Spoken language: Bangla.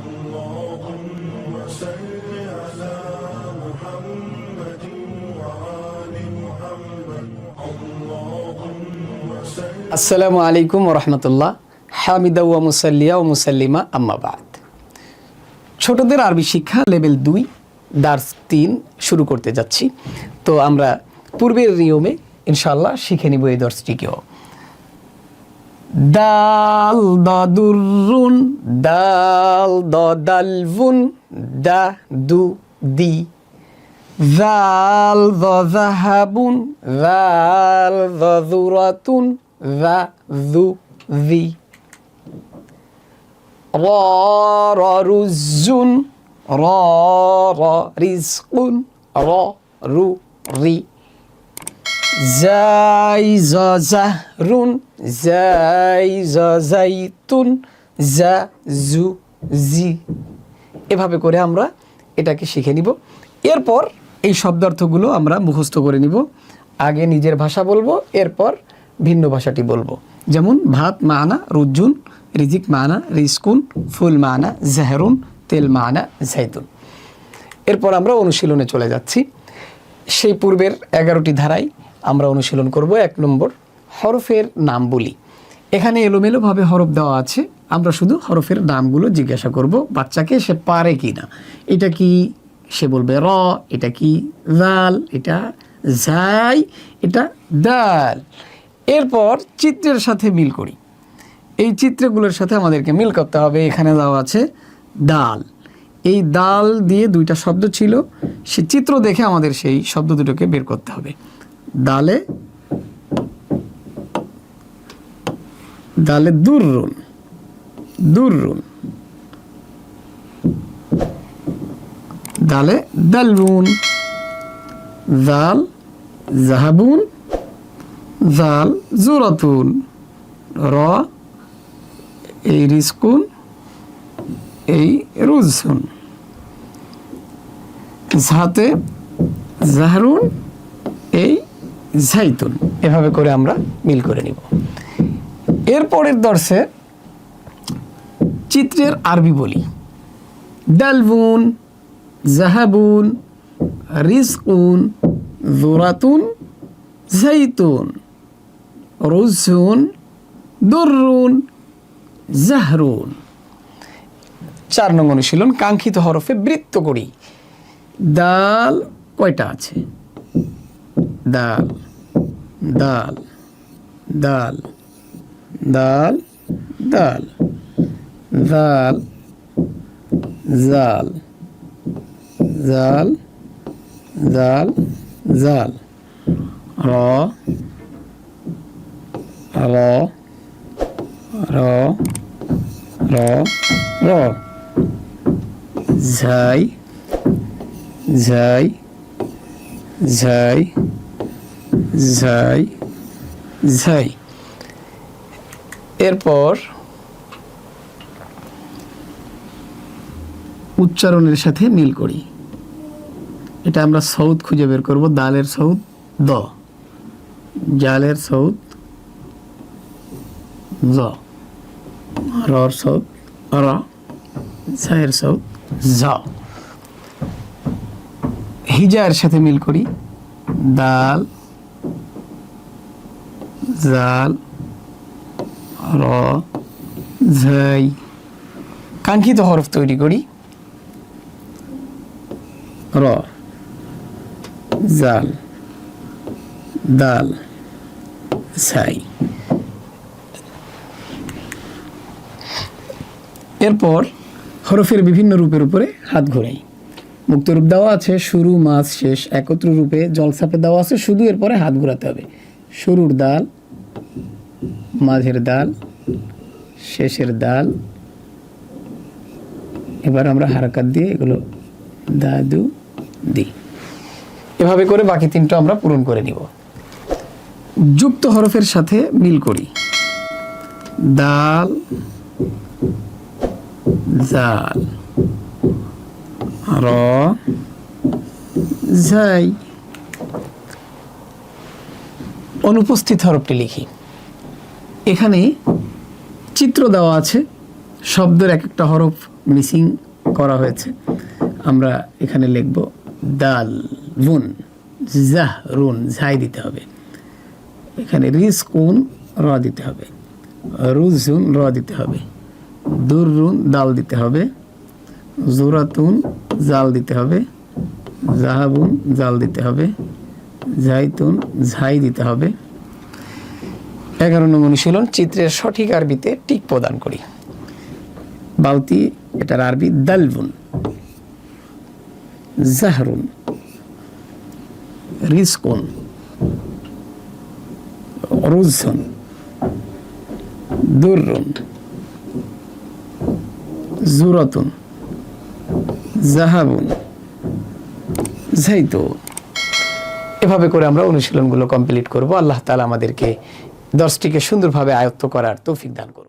اللهم صل على محمد وآل محمد اللهم صل আসসালামু আলাইকুম ওয়া রাহমাতুল্লাহ। হামিদা ওয়া মুসাল্লিয়া ওয়া মুসাল্লিমা আম্মা বাদ। ছোটদের আরবি শিক্ষা লেভেল 2 দার্স 3 শুরু করতে যাচ্ছি। তো আমরা পূর্বের নিয়মে ইনশাআল্লাহ শিখে নিব এই দর্শটিকেও। দাল দাদুরুন, দাল দালভুন, দা দু দি, জাল যাহাবুন, জাল যাজুরাতুন, যা যু জি, রা রুজুন, রা রিজকুন, রা রু রি, জাই জাহরুন, জাই জাইতুন, জা জু জি। এভাবে করে আমরা এটাকে শিখে নিব। এরপর এই শব্দার্থগুলো আমরা মুখস্থ করে নিব। আগে নিজের ভাষা বলবো, এরপর ভিন্ন ভাষাটি বলবো। যেমন ভাত মানা রুজুন, রিজিক মানা রিজকুন, ফুল মানা জাহরুন, তেল মানা জাইতুন। এরপর আমরা অনুশীলনে চলে যাচ্ছি। সেই পূর্বের 11টি ধারায় আমরা অনুশীলন করব। 1 নম্বর, হরফের নাম বলি। এখানে এলোমেলোভাবে হরফ দেওয়া আছে, আমরা শুধু হরফের নামগুলো জিজ্ঞাসা করব বাচ্চাকে, সে পারে কি না। এটা কি, সে বলবে র, এটা কি জাল, এটা জাই, এটা দাল। এরপর চিত্রের সাথে মিল করি। এই চিত্রগুলোর সাথে আমাদেরকে মিল করতে হবে। এখানে দেওয়া আছে ডাল, এই ডাল দিয়ে 2টা শব্দ ছিল, সে চিত্র দেখে আমাদের সেই শব্দ দুটোকে বের করতে হবে। ডালে ডালে দুররুন, দুররুন, ডালে দালবুন, জাল জাহাবুন, জাল জুরাতুন, র এই রিজকুন, এই রুজুন, ঝাতে জাহরুন, এই জাইতুন। এভাবে করে আমরা মিল করে নিব। এরপরের দর্শে চিত্রের আরবি বলি। দালবুন, জাহাবুন, রিজকুন, জুরাতুন, জাইতুন, রুজুন, দুররুন, জাহরুন। 4 নং অনুশীলন, কাঙ্ক্ষিত হরফে বৃত্ত করি। দাল কয়টা আছে? দাল, দাল, দাল, দাল, দাল, জাল, জাল, জাল, জাল, জাল, র, র, র, র, র, ঝাই, ঝাই, ঝাই, ঝাই, ঝাই। এরপর উচ্চারণের সাথে মিল করি। এটা আমরা সৌদ খুঁজে বের করব। দালের সৌদ দ, জালের সৌদ জ, রর সৌদ র, ঝায়ের সৌদ ঝ। হিজার সাথে মিল করি। দাল, জাল, র, ঝাই। কাঙ্ক্ষিত হরফ তৈরি করি। র, জাল, দাল, ঝাই। এরপর হরফের বিভিন্ন রূপের উপরে হাত ঘোরাই। মুক্ত রূপ দেওয়া আছে, শুরু মাঝ শেষ একত্র রূপে জলসাপে দেওয়া আছে, শুধু এরপরে হাত ঘোরাতে হবে। শুরুর দাল, মাঝের দাল, শেষের দাল। এবার আমরা হারাকাত দিয়ে এগুলো দাদু দি। এভাবে করে বাকি 3টা আমরা পূরণ করে নিব। যুক্ত হরফের সাথে মিল করি। দাল, জাল, র, ঝাই। অনুপস্থিত হরফটি লিখি। এখানে চিত্র দেওয়া আছে, শব্দের এক একটা হরফ মিসিং করা হয়েছে। আমরা এখানে লিখব দাল বুন জাহ রুন ঝাই দিতে হবে, এখানে রিজকুন র দিতে হবে, রুজুন র দিতে হবে, দুররুন দাল দিতে হবে, জুরাতুন জাল দিতে হবে, জাহাবুন জাল দিতে হবে, জাইতুন ঝাই দিতে হবে। 11 নং অনুশীলন, চিত্রের সঠিক আরবিতে টিক প্রদান করি। বাউতি, এটার আরবি দালবুন, জাহরুন, রিজকুন, রুজুন, দুররুন, জুরাতুন, জাহাবুন, জাইতুন। এভাবে করে আমরা অনুশীলনগুলো কমপ্লিট করব। আল্লাহ তাআলা আমাদেরকে দর্শটিকে সুন্দরভাবে আয়ত্ত করার তৌফিক দান করুন।